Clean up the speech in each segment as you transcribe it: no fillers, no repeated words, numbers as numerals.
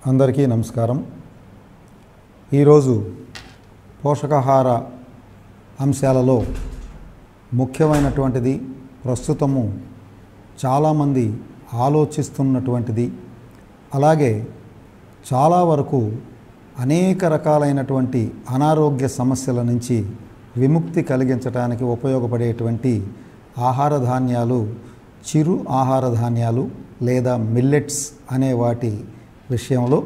అందరికీ నమస్కారం. ఈరోజు పోషకాహార అంశాలలో ముఖ్యమైనటువంటిది, ప్రస్తుతము చాలామంది ఆలోచిస్తున్నటువంటిది, అలాగే చాలా వరకు అనేక రకాలైనటువంటి అనారోగ్య సమస్యల నుంచి విముక్తి కలిగించడానికి ఉపయోగపడేటువంటి ఆహార ధాన్యాలు, చిరు ఆహార ధాన్యాలు లేదా మిల్లెట్స్ అనే వాటి విషయంలో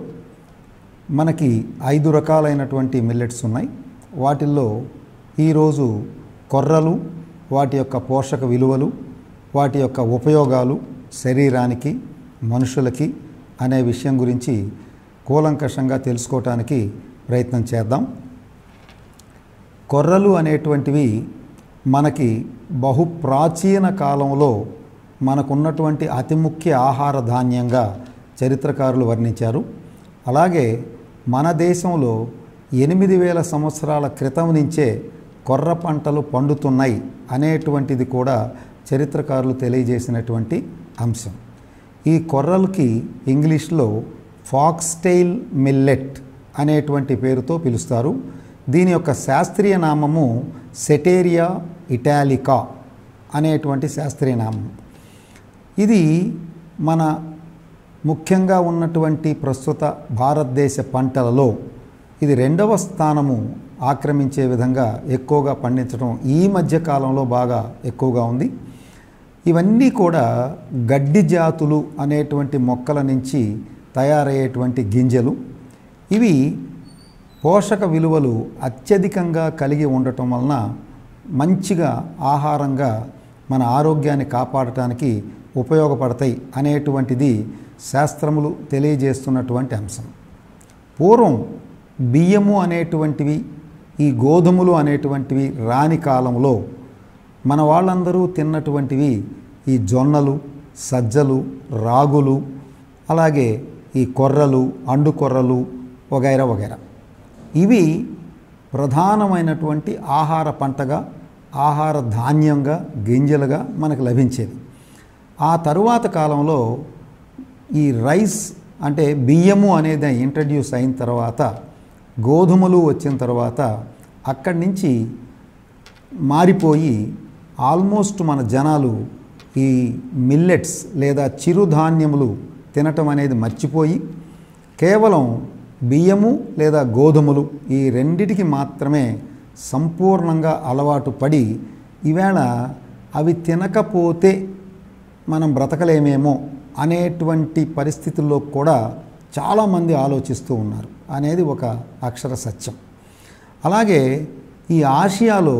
మనకి 5 రకాలైనటువంటి మిల్లెట్స్ ఉన్నాయి. వాటిల్లో ఈరోజు కొర్రలు, వాటి యొక్క పోషక విలువలు, వాటి యొక్క ఉపయోగాలు శరీరానికి, మనుషులకి అనే విషయం గురించి కూలంకషంగా తెలుసుకోవటానికి ప్రయత్నం చేద్దాం. కొర్రలు అనేటువంటివి మనకి బహు ప్రాచీన కాలంలో మనకున్నటువంటి అతి ముఖ్య ఆహార ధాన్యంగా చరిత్రకారులు వర్ణించారు. అలాగే మన దేశంలో 8000 సంవత్సరాల క్రితం నుంచే కొర్ర పంటలు పండుతున్నాయి అనేటువంటిది కూడా చరిత్రకారులు తెలియజేసినటువంటి అంశం. ఈ కొర్రలకి ఇంగ్లీష్లో ఫాక్స్టైల్ మిల్లెట్ అనేటువంటి పేరుతో పిలుస్తారు. దీని యొక్క శాస్త్రీయ నామము సెటేరియా ఇటాలికా అనేటువంటి శాస్త్రీయ నామం. ఇది మన ముఖ్యంగా ఉన్నటువంటి ప్రస్తుత భారతదేశ పంటలలో ఇది 2వ స్థానము ఆక్రమించే విధంగా ఎక్కువగా పండించడం ఈ మధ్య కాలంలో బాగా ఎక్కువగా ఉంది. ఇవన్నీ కూడా గడ్డి జాతులు అనేటువంటి మొక్కల నుంచి తయారయ్యేటువంటి గింజలు. ఇవి పోషక విలువలు అత్యధికంగా కలిగి ఉండటం వలన మంచిగా ఆహారంగా మన ఆరోగ్యాన్ని కాపాడటానికి ఉపయోగపడతాయి అనేటువంటిది శాస్త్రములు తెలియజేస్తున్నటువంటి అంశం. పూర్వం బియ్యము అనేటువంటివి, ఈ గోధుమలు అనేటువంటివి రాని కాలంలో మన వాళ్ళందరూ తిన్నటువంటివి ఈ జొన్నలు, సజ్జలు, రాగులు, అలాగే ఈ కొర్రలు, అండు కొర్రలు వగైరా వగైరా. ఇవి ప్రధానమైనటువంటి ఆహార పంటగా, ఆహార ధాన్యంగా, గింజలుగా మనకు లభించేది. ఆ తరువాత కాలంలో ఈ రైస్ అంటే బియ్యము అనేది ఇంట్రడ్యూస్ అయిన తర్వాత, గోధుమలు వచ్చిన తర్వాత అక్కడి నుంచి మారిపోయి ఆల్మోస్ట్ మన జనాలు ఈ మిల్లెట్స్ లేదా చిరుధాన్యములు తినటం అనేది మర్చిపోయి కేవలం బియ్యము లేదా గోధుమలు ఈ రెండిటికి మాత్రమే సంపూర్ణంగా అలవాటు పడి ఈవేళ అవి తినకపోతే మనం బ్రతకలేమేమో అనేటువంటి పరిస్థితుల్లో కూడా చాలామంది ఆలోచిస్తూ ఉన్నారు అనేది ఒక అక్షర సత్యం. అలాగే ఈ ఆసియాలో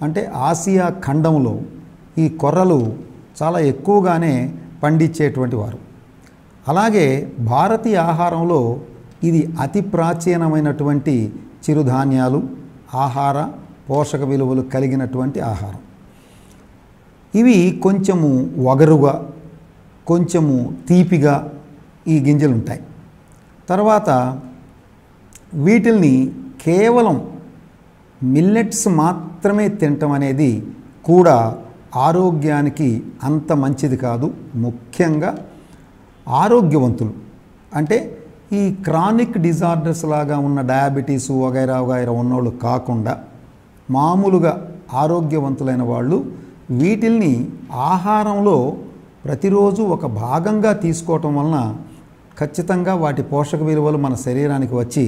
అంటే ఆసియా ఖండంలో ఈ కొర్రలు చాలా ఎక్కువగానే పండించేటువంటి వారు. అలాగే భారతీయ ఆహారంలో ఇది అతి ప్రాచీనమైనటువంటి చిరుధాన్యాలు, ఆహార పోషక విలువలు కలిగినటువంటి ఆహారం. ఇవి కొంచెము వగరుగా, కొంచెము తీపిగా ఈ గింజలు ఉంటాయి. తర్వాత వీటిల్ని కేవలం మిల్లెట్స్ మాత్రమే తినటం అనేది కూడా ఆరోగ్యానికి అంత మంచిది కాదు. ముఖ్యంగా ఆరోగ్యవంతులు అంటే ఈ క్రానిక్ డిజార్డర్స్ లాగా ఉన్న డయాబెటీసు వగైరా వగైరా ఉన్నోళ్ళు కాకుండా మామూలుగా ఆరోగ్యవంతులైన వాళ్ళు వీటిల్ని ఆహారంలో ప్రతిరోజు ఒక భాగంగా తీసుకోవటం వలన ఖచ్చితంగా వాటి పోషక విలువలు మన శరీరానికి వచ్చి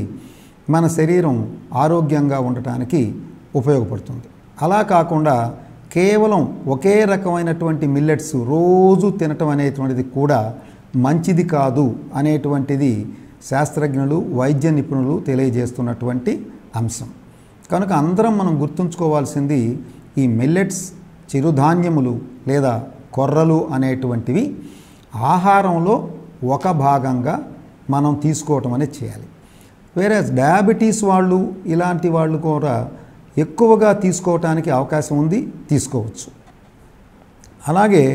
మన శరీరం ఆరోగ్యంగా ఉండటానికి ఉపయోగపడుతుంది. అలా కాకుండా కేవలం ఒకే రకమైనటువంటి మిల్లెట్స్ రోజు తినటం అనేటువంటిది కూడా మంచిది కాదు అనేటువంటిది శాస్త్రజ్ఞులు, వైద్య నిపుణులు తెలియజేస్తున్నటువంటి అంశం. కనుక అందరం మనం గుర్తుంచుకోవాల్సింది ఈ మిల్లెట్స్, చిరుధాన్యములు లేదా కొర్రలు అనేటువంటివి ఆహారంలో ఒక భాగంగా మనం తీసుకోవటం అనేది చేయాలి. వేరే డయాబెటీస్ వాళ్ళు ఇలాంటి వాళ్ళు కూడా ఎక్కువగా తీసుకోవటానికి అవకాశం ఉంది, తీసుకోవచ్చు. అలాగే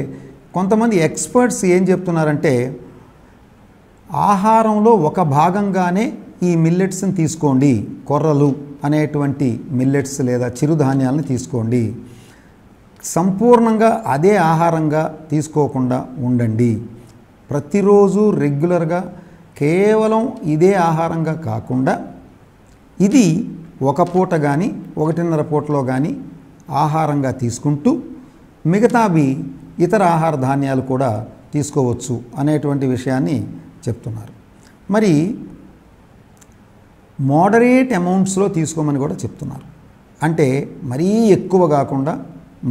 కొంతమంది ఎక్స్పర్ట్స్ ఏం చెప్తున్నారంటే ఆహారంలో ఒక భాగంగానే ఈ మిల్లెట్స్ని తీసుకోండి, కొర్రలు అనేటువంటి మిల్లెట్స్ లేదా చిరుధాన్యాలను తీసుకోండి, సంపూర్ణంగా అదే ఆహారంగా తీసుకోకుండా ఉండండి. ప్రతిరోజు రెగ్యులర్గా కేవలం ఇదే ఆహారంగా కాకుండా ఇది ఒక పూట కానీ 1.5 పూటలో కానీ ఆహారంగా తీసుకుంటూ మిగతావి ఇతర ఆహార ధాన్యాలు కూడా తీసుకోవచ్చు అనేటువంటి విషయాన్ని చెప్తున్నారు. మరి మోడరేట్ అమౌంట్స్లో తీసుకోమని కూడా చెప్తున్నారు. అంటే మరీ ఎక్కువ కాకుండా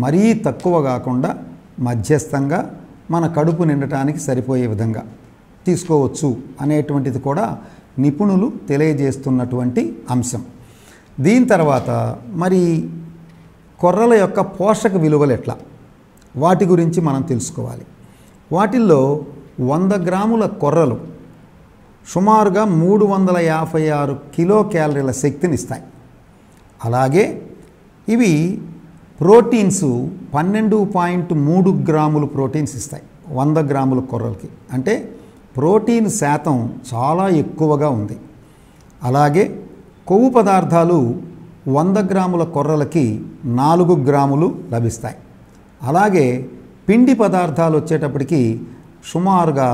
మరీ తక్కువ కాకుండా మధ్యస్థంగా మన కడుపు నిండటానికి సరిపోయే విధంగా తీసుకోవచ్చు అనేటువంటిది కూడా నిపుణులు తెలియజేస్తున్నటువంటి అంశం. దీని తర్వాత మరి కొర్రల యొక్క పోషక విలువలు ఎట్లా, వాటి గురించి మనం తెలుసుకోవాలి. వాటిల్లో 100 గ్రాముల కొర్రలు సుమారుగా 356 కిలో క్యాలరీల శక్తిని ఇస్తాయి. అలాగే ఇవి ప్రోటీన్స్ 12.3 గ్రాములు ప్రోటీన్స్ ఇస్తాయి 100 గ్రాముల కొర్రలకి. అంటే ప్రోటీన్ శాతం చాలా ఎక్కువగా ఉంది. అలాగే కొవ్వు పదార్థాలు 100 గ్రాముల కొర్రలకి 4 గ్రాములు లభిస్తాయి. అలాగే పిండి పదార్థాలు వచ్చేటప్పటికి సుమారుగా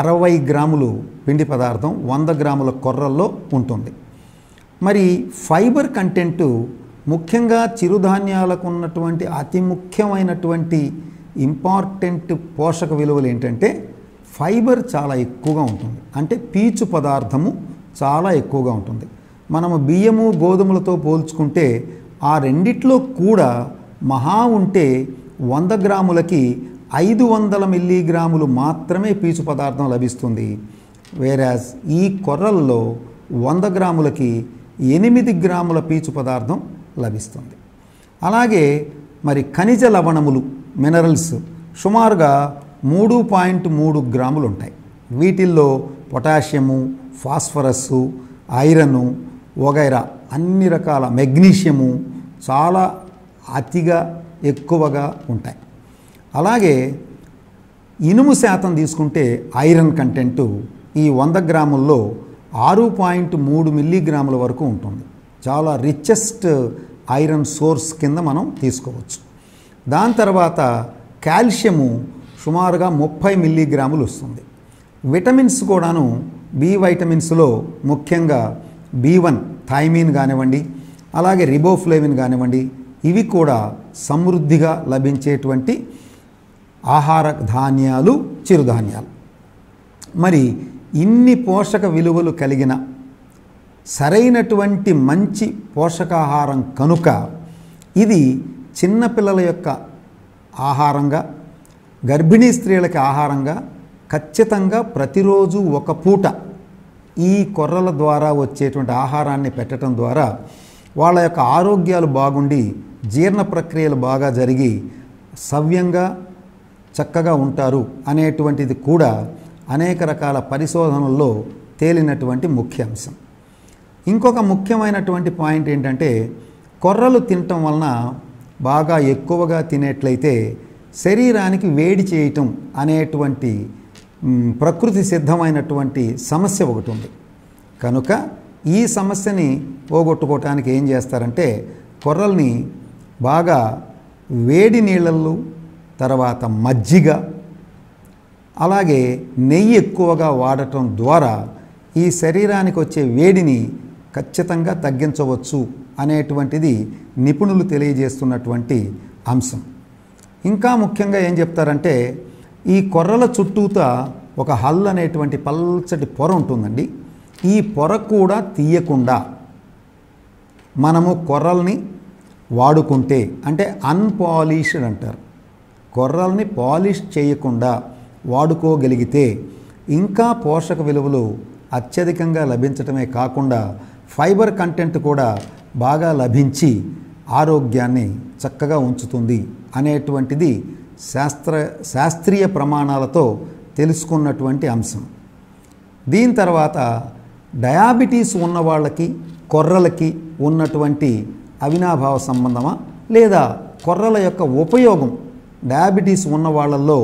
60 గ్రాములు పిండి పదార్థం 100 గ్రాముల కొర్రల్లో ఉంటుంది. మరి ఫైబర్ కంటెంటు ముఖ్యంగా చిరుధాన్యాలకు ఉన్నటువంటి అతి ముఖ్యమైనటువంటి ఇంపార్టెంట్ పోషక విలువలు ఏంటంటే ఫైబర్ చాలా ఎక్కువగా ఉంటుంది. అంటే పీచు పదార్థము చాలా ఎక్కువగా ఉంటుంది. మనము బియ్యము గోధుమలతో పోల్చుకుంటే ఆ రెండిట్లో కూడా మహా ఉంటే 100 గ్రాములకి 500 మిల్లీగ్రాములు మాత్రమే పీచు పదార్థం లభిస్తుంది. వేరాజ్ ఈ కొర్రల్లో 100 గ్రాములకి 8 గ్రాముల పీచు పదార్థం లభిస్తుంది. అలాగే మరి ఖనిజ లవణములు మినరల్స్ సుమారుగా 3.3 గ్రాములు ఉంటాయి. వీటిల్లో పొటాషియము, ఫాస్ఫరస్సు, ఐరను వగైరా అన్ని రకాల మెగ్నీషియము చాలా అతిగా ఎక్కువగా ఉంటాయి. అలాగే ఇనుము శాతం తీసుకుంటే ఐరన్ కంటెంటు ఈ 100 గ్రాముల్లో 6.3 మిల్లీగ్రాముల వరకు ఉంటుంది. చాలా రిచెస్ట్ ఐరన్ సోర్స్ కింద మనం తీసుకోవచ్చు. దాని తర్వాత కాల్షియము సుమారుగా 30 మిల్లీగ్రాములు వస్తుంది. విటమిన్స్ కూడాను బి వైటమిన్స్లో ముఖ్యంగా B1 థైమిన్ కానివ్వండి, అలాగే రిబోఫ్లేవిన్ కానివ్వండి, ఇవి కూడా సమృద్ధిగా లభించేటువంటి ఆహార ధాన్యాలు చిరుధాన్యాలు. మరి ఇన్ని పోషక విలువలు కలిగిన సరైనటువంటి మంచి పోషకాహారం కనుక ఇది చిన్నపిల్లల యొక్క ఆహారంగా, గర్భిణీ స్త్రీలకి ఆహారంగా ఖచ్చితంగా ప్రతిరోజు ఒక పూట ఈ కొర్రల ద్వారా వచ్చేటువంటి ఆహారాన్ని పెట్టడం ద్వారా వాళ్ళ యొక్క ఆరోగ్యాలు బాగుండి జీర్ణ ప్రక్రియలు బాగా జరిగి సవ్యంగా చక్కగా ఉంటారు అనేటువంటిది కూడా అనేక రకాల పరిశోధనల్లో తేలినటువంటి ముఖ్య అంశం. ఇంకొక ముఖ్యమైనటువంటి పాయింట్ ఏంటంటే కొర్రలు తినటం వలన బాగా ఎక్కువగా తినేట్లయితే శరీరానికి వేడి చేయటం అనేటువంటి ప్రకృతి సిద్ధమైనటువంటి సమస్య ఒకటి ఉంది. కనుక ఈ సమస్యని పోగొట్టుకోవటానికి ఏం చేస్తారంటే కొర్రల్ని బాగా వేడి నీళ్ళల్లో, తర్వాత మజ్జిగ, అలాగే నెయ్యి ఎక్కువగా వాడటం ద్వారా ఈ శరీరానికి వచ్చే వేడిని ఖచ్చితంగా తగ్గించవచ్చు అనేటువంటిది నిపుణులు తెలియజేస్తున్నటువంటి అంశం. ఇంకా ముఖ్యంగా ఏం చెప్తారంటే ఈ కొర్రల చుట్టూతా ఒక హల్ అనేటువంటి పల్చటి పొర ఉంటుందండి. ఈ పొర కూడా తీయకుండా మనము కొర్రల్ని వాడుకుంటే, అంటే అన్పాలిష్డ్ అంటారు, కొర్రల్ని పాలిష్ చేయకుండా వాడుకోగలిగితే ఇంకా పోషక విలువలు అత్యధికంగా లభించటమే కాకుండా ఫైబర్ కంటెంట్ కూడా బాగా లభించి ఆరోగ్యాన్ని చక్కగా ఉంచుతుంది అనేటువంటిది శాస్త్రీయ ప్రమాణాలతో తెలుసుకున్నటువంటి అంశం. దీని తర్వాత డయాబెటీస్ ఉన్న వాళ్ళకి కొర్రలకి ఉన్నటువంటి అవినాభావ సంబంధమా, లేదా కొర్రల యొక్క ఉపయోగం డయాబెటీస్ ఉన్న వాళ్ళల్లో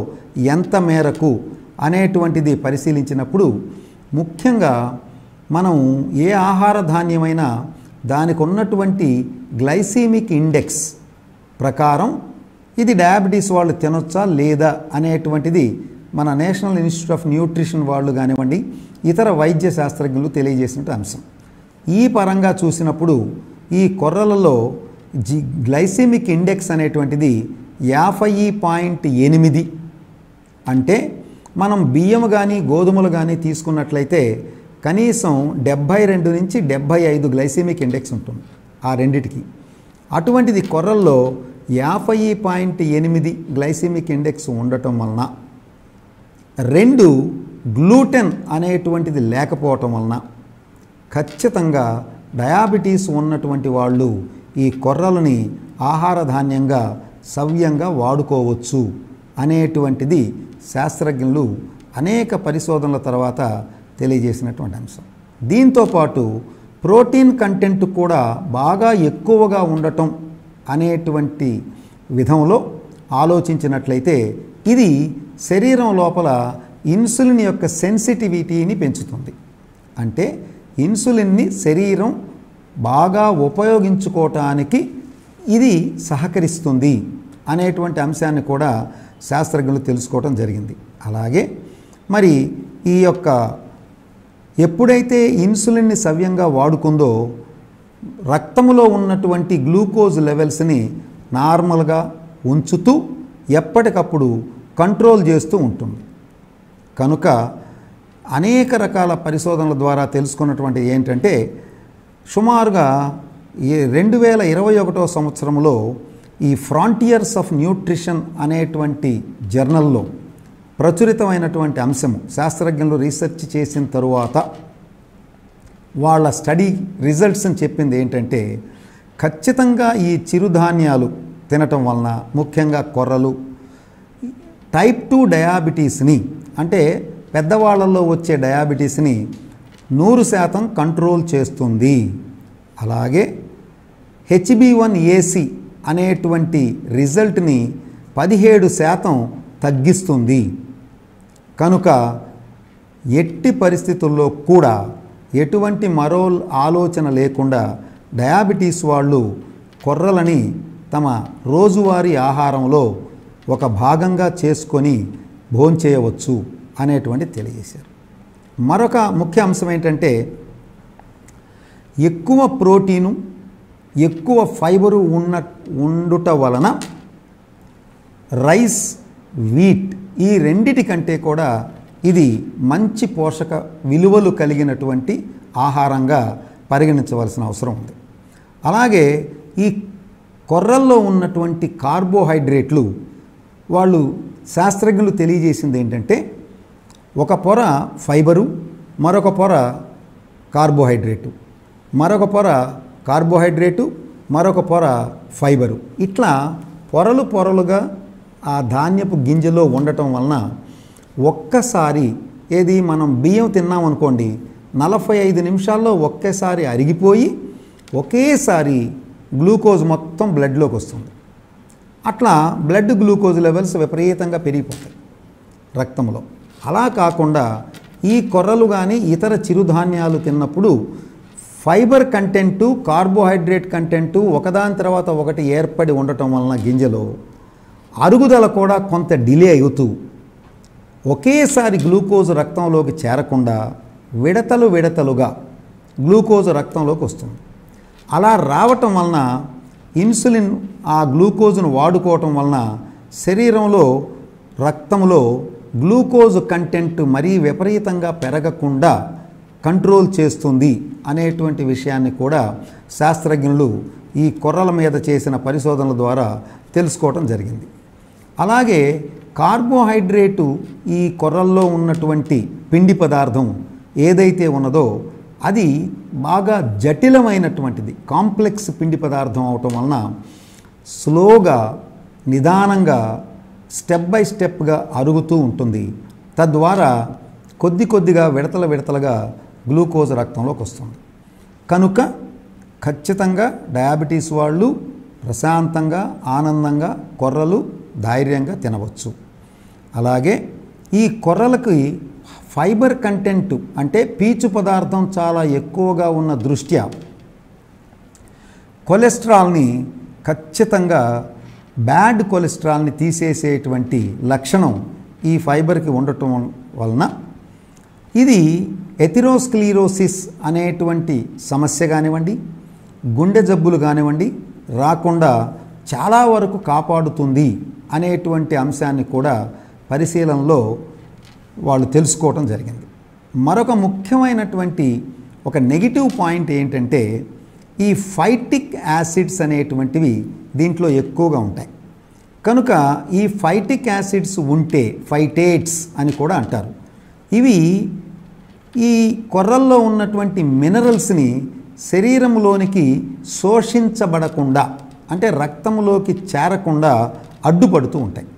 ఎంత మేరకు అనేటువంటిది పరిశీలించినప్పుడు ముఖ్యంగా మనం ఏ ఆహార ధాన్యమైనా దానికి ఉన్నటువంటి గ్లైసీమిక్ ఇండెక్స్ ప్రకారం ఇది డయాబెటీస్ వాళ్ళు తినొచ్చా లేదా అనేటువంటిది మన నేషనల్ ఇన్స్టిట్యూట్ ఆఫ్ న్యూట్రిషన్ వాళ్ళు కానివ్వండి, ఇతర వైద్య శాస్త్రజ్ఞులు తెలియజేసిన అంశం. ఈ పరంగా చూసినప్పుడు ఈ కొర్రలలో గ్లైసెమిక్ ఇండెక్స్ అనేటువంటిది 50.8. అంటే మనం బియ్యం కానీ గోధుమలు కానీ తీసుకున్నట్లయితే కనీసం 72 నుంచి 75 గ్లైసెమిక్ ఇండెక్స్ ఉంటుంది ఆ రెండిటికి. అటువంటిది కొర్రల్లో 50.8 గ్లైసెమిక్ ఇండెక్స్ ఉండటం వలన, 2 గ్లూటెన్ అనేటువంటిది లేకపోవటం వలన ఖచ్చితంగా డయాబెటీస్ ఉన్నటువంటి వాళ్ళు ఈ కొర్రలని ఆహార ధాన్యంగా సవ్యంగా వాడుకోవచ్చు అనేటువంటిది శాస్త్రజ్ఞులు అనేక పరిశోధనల తర్వాత తెలియజేసినటువంటి అంశం. దీంతోపాటు ప్రోటీన్ కంటెంట్ కూడా బాగా ఎక్కువగా ఉండటం అనేటువంటి విధంలో ఆలోచించినట్లయితే ఇది శరీరం లోపల ఇన్సులిన్ యొక్క సెన్సిటివిటీని పెంచుతుంది. అంటే ఇన్సులిన్ని శరీరం బాగా ఉపయోగించుకోవటానికి ఇది సహకరిస్తుంది అనేటువంటి అంశాన్ని కూడా శాస్త్రజ్ఞులు తెలుసుకోవడం జరిగింది. అలాగే మరి ఈ యొక్క ఎప్పుడైతే ఇన్సులిన్ని సవ్యంగా వాడుకుందో రక్తంలో ఉన్నటువంటి గ్లూకోజ్ లెవెల్స్ని నార్మల్గా ఉంచుతూ ఎప్పటికప్పుడు కంట్రోల్ చేస్తూ ఉంటుంది. కనుక అనేక రకాల పరిశోధనల ద్వారా తెలుసుకున్నటువంటి ఏంటంటే సుమారుగా 2021 సంవత్సరంలో ఈ ఫ్రాంటియర్స్ ఆఫ్ న్యూట్రిషన్ అనేటువంటి జర్నల్లో ప్రచురితమైనటువంటి అంశము శాస్త్రజ్ఞులు రీసెర్చ్ చేసిన తరువాత వాళ్ళ స్టడీ రిజల్ట్స్ అని చెప్పింది ఏంటంటే ఖచ్చితంగా ఈ చిరుధాన్యాలు తినటం వలన ముఖ్యంగా కొర్రలు టైప్ 2 డయాబెటీస్ని అంటే పెద్దవాళ్ళల్లో వచ్చే డయాబెటీస్ని 100% కంట్రోల్ చేస్తుంది. అలాగే HbA1c అనేటువంటి రిజల్ట్ని 17% తగ్గిస్తుంది. కనుక ఎట్టి పరిస్థితుల్లో కూడా ఎటువంటి మరో ఆలోచన లేకుండా డయాబెటీస్ వాళ్ళు కొర్రలని తమ రోజువారీ ఆహారంలో ఒక భాగంగా చేసుకొని భోంచేయవచ్చు అనేటువంటి తెలియజేశారు. మరొక ముఖ్య అంశం ఏంటంటే ఎక్కువ ప్రోటీను ఎక్కువ ఫైబరు ఉండుట వలన రైస్ వీట్ ఈ రెండిటికంటే కూడా ఇది మంచి పోషక విలువలు కలిగినటువంటి ఆహారంగా పరిగణించవలసిన అవసరం ఉంది. అలాగే ఈ కొర్రల్లో ఉన్నటువంటి కార్బోహైడ్రేట్లు వాళ్ళు శాస్త్రజ్ఞులు తెలియజేసింది ఏంటంటే ఒక పొర ఫైబరు, మరొక పొర కార్బోహైడ్రేటు, మరొక పొర కార్బోహైడ్రేటు, మరొక పొర ఫైబరు, ఇట్లా పొరలు పొరలుగా ఆ ధాన్యపు గింజలో ఉండటం వలన ఒక్కసారి ఏది మనం బియ్యం తిన్నామనుకోండి 45 నిమిషాల్లో ఒకేసారి అరిగిపోయి ఒకేసారి గ్లూకోజ్ మొత్తం బ్లడ్లోకి వస్తుంది. అట్లా బ్లడ్ గ్లూకోజ్ లెవెల్స్ విపరీతంగా పెరిగిపోతాయి రక్తంలో. అలా కాకుండా ఈ కొర్రలు కానీ ఇతర చిరుధాన్యాలు తిన్నప్పుడు ఫైబర్ కంటెంటు కార్బోహైడ్రేట్ కంటెంటు ఒకదాని తర్వాత ఒకటి ఏర్పడి ఉండటం వలన గింజలో అరుగుదల కూడా కొంత డిలే అవుతూ ఒకేసారి గ్లూకోజ్ రక్తంలోకి చేరకుండా విడతలుగా గ్లూకోజ్ రక్తంలోకి వస్తుంది. అలా రావటం వలన ఇన్సులిన్ ఆ గ్లూకోజ్ను వాడుకోవటం వలన శరీరంలో రక్తంలో గ్లూకోజ్ కంటెంట్ మరీ విపరీతంగా పెరగకుండా కంట్రోల్ చేస్తుంది అనేటువంటి విషయాన్ని కూడా శాస్త్రజ్ఞులు ఈ కొర్రల మీద చేసిన పరిశోధనల ద్వారా తెలుసుకోవటం జరిగింది. అలాగే కార్బోహైడ్రేటు ఈ కొర్రల్లో ఉన్నటువంటి పిండి పదార్థం ఏదైతే ఉన్నదో అది బాగా జటిలమైనటువంటిది, కాంప్లెక్స్ పిండి పదార్థం అవటం వలన స్లోగా నిదానంగా స్టెప్ బై స్టెప్గా అరుగుతూ ఉంటుంది. తద్వారా కొద్దిగా విడతలుగా గ్లూకోజ్ రక్తంలోకి వస్తుంది. కనుక ఖచ్చితంగా డయాబెటీస్ వాళ్ళు ప్రశాంతంగా ఆనందంగా కొర్రలు ధైర్యంగా తినవచ్చు. అలాగే ఈ కొర్రలకి ఫైబర్ కంటెంట్ అంటే పీచు పదార్థం చాలా ఎక్కువగా ఉన్న దృష్ట్యా కొలెస్ట్రాల్ని ఖచ్చితంగా బ్యాడ్ కొలెస్ట్రాల్ని తీసేసేటువంటి లక్షణం ఈ ఫైబర్కి ఉండటం వలన ఇది ఎథెరోస్క్లెరోసిస్ అనేటువంటి సమస్య కానివ్వండి, గుండె జబ్బులు కానివ్వండి రాకుండా చాలా వరకు కాపాడుతుంది అనేటువంటి అంశాన్ని కూడా పరిశీలనలో వాళ్ళు తెలుసుకోవటం జరిగింది. మరొక ముఖ్యమైనటువంటి ఒక నెగిటివ్ పాయింట్ ఏంటంటే ఈ ఫైటిక్ యాసిడ్స్ అనేటువంటివి దీంట్లో ఎక్కువగా ఉంటాయి. కనుక ఈ ఫైటిక్ యాసిడ్స్ ఉంటే ఫైటేట్స్ అని కూడా అంటారు. ఇవి ఈ కొర్రల్లో ఉన్నటువంటి మినరల్స్ని శరీరంలోనికి శోషించబడకుండా అంటే రక్తంలోకి చేరకుండా అడ్డుపడుతూ ఉంటాయి.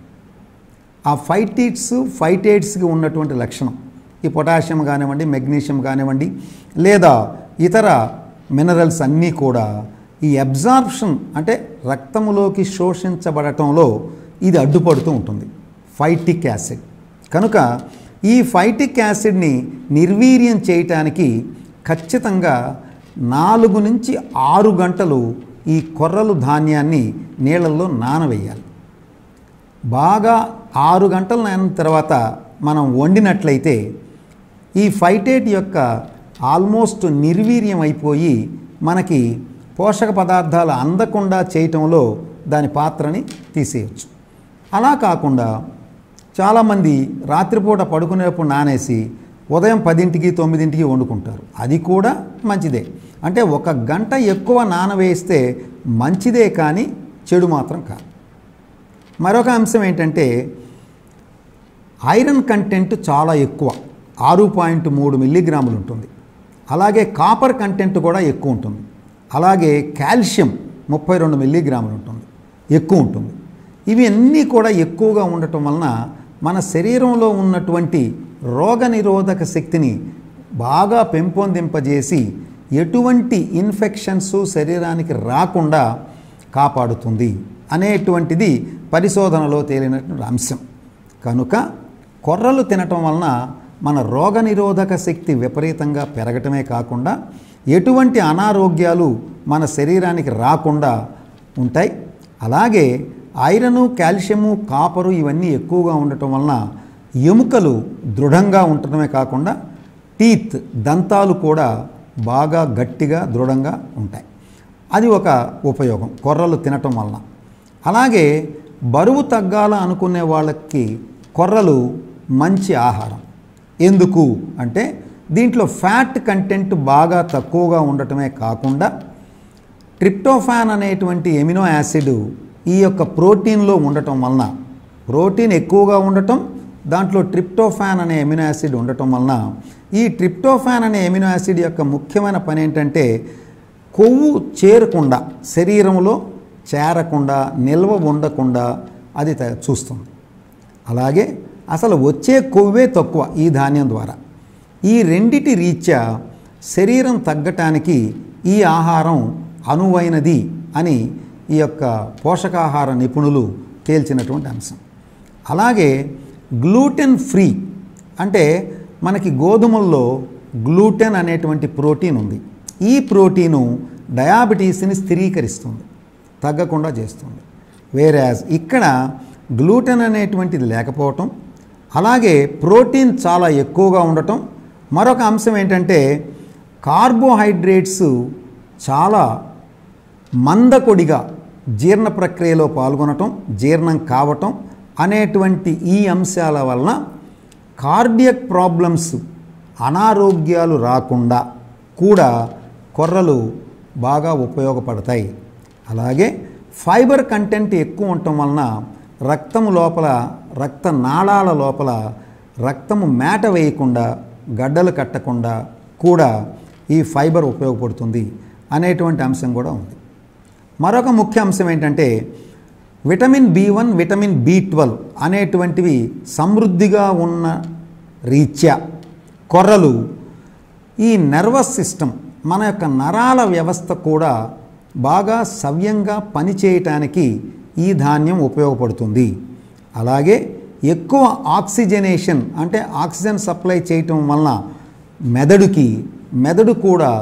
ఆ ఫైటేట్స్కి ఉన్నటువంటి లక్షణం ఈ పొటాషియం కానివ్వండి, మెగ్నీషియం కానివ్వండి లేదా ఇతర మినరల్స్ అన్నీ కూడా ఈ అబ్జార్ప్షన్ అంటే రక్తములోకి శోషించబడటంలో ఇది అడ్డుపడుతూ ఉంటుంది ఫైటిక్ యాసిడ్. కనుక ఈ ఫైటిక్ యాసిడ్ని నిర్వీర్యం చేయటానికి ఖచ్చితంగా 4 నుంచి 6 గంటలు ఈ కొర్రలు ధాన్యాన్ని నీళ్ళల్లో నానవేయాలి. బాగా 6 గంటలు నానిన తర్వాత మనం వండినట్లయితే ఈ ఫైటేట్ యొక్క ఆల్మోస్ట్ నిర్వీర్యం అయిపోయి మనకి పోషక పదార్థాలు అందకుండా చేయటంలో దాని పాత్రని తీసేయచ్చు. అలా కాకుండా చాలామంది రాత్రిపూట పడుకునేప్పుడు నానేసి ఉదయం 10ంటికి 9ంటికి వండుకుంటారు. అది కూడా మంచిదే. అంటే 1 గంట ఎక్కువ నానవేస్తే మంచిదే కానీ చెడు మాత్రం కాదు. మరొక అంశం ఏంటంటే ఐరన్ కంటెంట్ చాలా ఎక్కువ 6.3 మిల్లీగ్రాములు ఉంటుంది. అలాగే కాపర్ కంటెంట్ కూడా ఎక్కువ ఉంటుంది. అలాగే కాల్షియం 32 మిల్లీగ్రాములు ఉంటుంది, ఎక్కువ ఉంటుంది. ఇవి అన్నీ కూడా ఎక్కువగా ఉండటం వలన మన శరీరంలో ఉన్నటువంటి రోగనిరోధక శక్తిని బాగా పెంపొందింపజేసి ఎటువంటి ఇన్ఫెక్షన్స్ శరీరానికి రాకుండా కాపాడుతుంది అనేటువంటిది పరిశోధనలో తేలినటువంటి అంశం. కనుక కొర్రలు తినటం వలన మన రోగనిరోధక శక్తి విపరీతంగా పెరగటమే కాకుండా ఎటువంటి అనారోగ్యాలు మన శరీరానికి రాకుండా ఉంటాయి. అలాగే ఐరను, కాల్షియము, కాపరు ఇవన్నీ ఎక్కువగా ఉండటం వలన ఎముకలు దృఢంగా ఉండటమే కాకుండా దంతాలు కూడా బాగా గట్టిగా దృఢంగా ఉంటాయి. అది ఒక ఉపయోగం కొర్రలు తినటం వలన. అలాగే బరువు తగ్గాల అనుకునే వాళ్ళకి కొర్రలు మంచి ఆహారం. ఎందుకు అంటే దీంట్లో ఫ్యాట్ కంటెంట్ బాగా తక్కువగా ఉండటమే కాకుండా ట్రిప్టోఫాన్ అనేటువంటి ఎమినో యాసిడ్ ఈ యొక్క ప్రోటీన్లో ఉండటం వలన, ప్రోటీన్ ఎక్కువగా ఉండటం, దాంట్లో ట్రిప్టోఫాన్ అనే ఎమినో యాసిడ్ ఉండటం వలన ఈ ట్రిప్టోఫాన్ అనే ఎమినో యాసిడ్ యొక్క ముఖ్యమైన పని ఏంటంటే కొవ్వు చేరకుండా, శరీరంలో చేరకుండా, నిల్వ ఉండకుండా అది చూస్తుంది. అలాగే అసలు వచ్చే కొవ్వే తక్కువ ఈ ధాన్యం ద్వారా. ఈ రెండిటి రీత్యా శరీరం తగ్గటానికి ఈ ఆహారం అనువైనది అని ఈ యొక్క పోషకాహార నిపుణులు తేల్చినటువంటి అంశం. అలాగే గ్లూటెన్ ఫ్రీ అంటే మనకి గోధుమల్లో గ్లూటెన్ అనేటువంటి ప్రోటీన్ ఉంది. ఈ ప్రోటీను డయాబెటీస్ని స్థిరీకరిస్తుంది, తగ్గకుండా చేస్తుంది. వేరాజ్ ఇక్కడ గ్లూటెన్ అనేటువంటిది లేకపోవటం, అలాగే ప్రోటీన్ చాలా ఎక్కువగా ఉండటం. మరొక అంశం ఏంటంటే కార్బోహైడ్రేట్స్ చాలా మందకొడిగా జీర్ణ ప్రక్రియలో పాల్గొనటం, జీర్ణం కావటం అనేటువంటి ఈ అంశాల వలన కార్డియక్ ప్రాబ్లమ్స్, అనారోగ్యాలు రాకుండా కూడా కొర్రలు బాగా ఉపయోగపడతాయి. అలాగే ఫైబర్ కంటెంట్ ఎక్కువ ఉండటం వలన రక్తము లోపల, రక్త నాళాల లోపల రక్తము మేట వేయకుండా, గడ్డలు కట్టకుండా కూడా ఈ ఫైబర్ ఉపయోగపడుతుంది అనేటువంటి అంశం కూడా ఉంది. మరొక ముఖ్య అంశం ఏంటంటే విటమిన్ B1, విటమిన్ B12 అనేటువంటివి సమృద్ధిగా ఉన్న రీత్యా కొర్రలు ఈ నర్వస్ సిస్టమ్, మన యొక్క నరాల వ్యవస్థ కూడా బాగా సవ్యంగా పనిచేయటానికి ఈ ధాన్యం ఉపయోగపడుతుంది. అలాగే ఎక్కువ ఆక్సిజనేషన్ అంటే ఆక్సిజన్ సప్లై చేయటం వలన మెదడు కూడా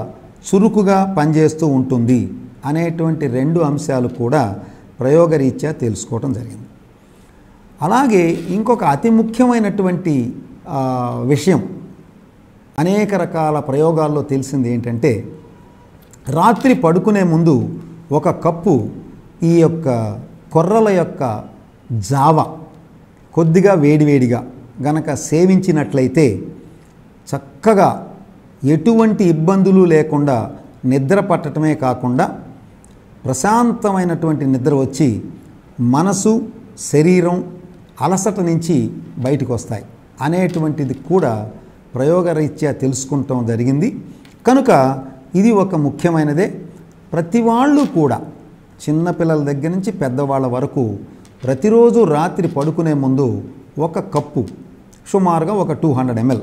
చురుకుగా పనిచేస్తూ ఉంటుంది అనేటువంటి 2 అంశాలు కూడా ప్రయోగరీత్యా తెలుసుకోవటం జరిగింది. అలాగే ఇంకొక అతి ముఖ్యమైనటువంటి విషయం అనేక రకాల ప్రయోగాల్లో తెలిసింది ఏంటంటే, రాత్రి పడుకునే ముందు ఒక కప్పు ఈ యొక్క కొర్రల యొక్క జావ కొద్దిగా వేడివేడిగా గనక సేవించినట్లయితే చక్కగా ఎటువంటి ఇబ్బందులు లేకుండా నిద్ర పట్టడమే కాకుండా ప్రశాంతమైనటువంటి నిద్ర వచ్చి మనసు శరీరం అలసట నుంచి బయటకు వస్తాయి అనేటువంటిది కూడా ప్రయోగరీత్యా తెలుసుకుంటాం జరిగింది. కనుక ఇది ఒక ముఖ్యమైనదే. ప్రతి వాళ్ళు కూడా చిన్నపిల్లల దగ్గర నుంచి పెద్దవాళ్ళ వరకు ప్రతిరోజు రాత్రి పడుకునే ముందు ఒక కప్పు సుమారుగా ఒక 200 ml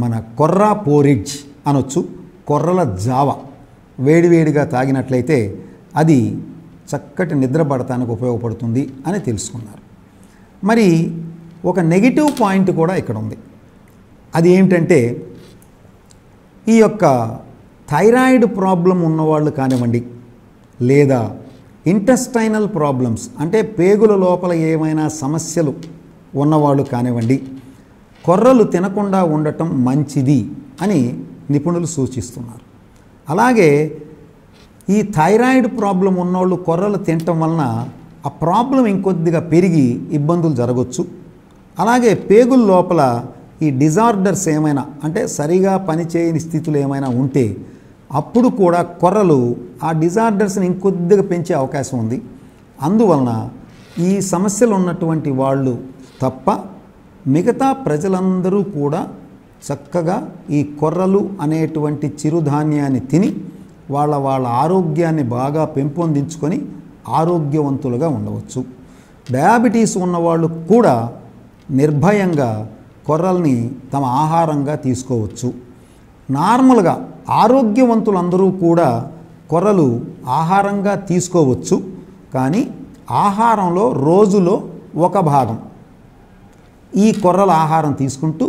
మన కొర్ర పోరిడ్జ్ అనొచ్చు, కొర్రల జావ వేడివేడిగా తాగినట్లయితే అది చక్కటి నిద్ర పడటానికి ఉపయోగపడుతుంది అని తెలుసుకున్నారు. మరి ఒక నెగిటివ్ పాయింట్ కూడా ఇక్కడ ఉంది. అది ఏమిటంటే, ఈ యొక్క థైరాయిడ్ ప్రాబ్లం ఉన్నవాళ్ళు కానివ్వండి, లేదా ఇంటెస్టైనల్ ప్రాబ్లమ్స్ అంటే పేగుల లోపల ఏమైనా సమస్యలు ఉన్నవాళ్ళు కానివ్వండి, కొర్రలు తినకుండా ఉండటం మంచిది అని నిపుణులు సూచిస్తున్నారు. అలాగే ఈ థైరాయిడ్ ప్రాబ్లం ఉన్నవాళ్ళు కొర్రలు తినటం వలన ఆ ప్రాబ్లం ఇంకొద్దిగా పెరిగి ఇబ్బందులు జరగవచ్చు. అలాగే పేగుల లోపల ఈ డిజార్డర్స్ ఏమైనా అంటే సరిగా పనిచేయని స్థితులు ఏమైనా ఉంటే అప్పుడు కూడా కొర్రలు ఆ డిజార్డర్స్ని ఇంకొద్దిగా పెంచే అవకాశం ఉంది. అందువలన ఈ సమస్యలు ఉన్నటువంటి వాళ్ళు తప్ప మిగతా ప్రజలందరూ కూడా చక్కగా ఈ కొర్రలు అనేటువంటి చిరుధాన్యాన్ని తిని వాళ్ళ ఆరోగ్యాన్ని బాగా పెంపొందించుకొని ఆరోగ్యవంతులుగా ఉండవచ్చు. డయాబెటీస్ ఉన్నవాళ్ళు కూడా నిర్భయంగా కొర్రల్ని తమ ఆహారంగా తీసుకోవచ్చు. నార్మల్గా ఆరోగ్యవంతులందరూ కూడా కొర్రలు ఆహారంగా తీసుకోవచ్చు. కానీ ఆహారంలో రోజులో ఒక భాగం ఈ కొర్రల ఆహారం తీసుకుంటూ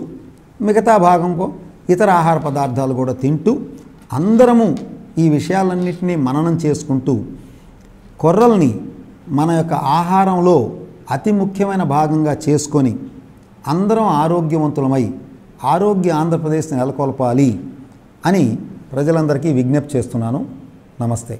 మిగతా భాగంలో ఇతర ఆహార పదార్థాలు కూడా తింటూ అందరము ఈ విషయాలన్నింటినీ మననం చేసుకుంటూ కొర్రల్ని మన యొక్క ఆహారంలో అతి ముఖ్యమైన భాగంగా చేసుకొని అందరం ఆరోగ్యవంతులమై ఆరోగ్య ఆంధ్రప్రదేశ్ని నెలకొల్పాలి అని ప్రజలందరికీ విజ్ఞప్తి చేస్తున్నాను. నమస్తే.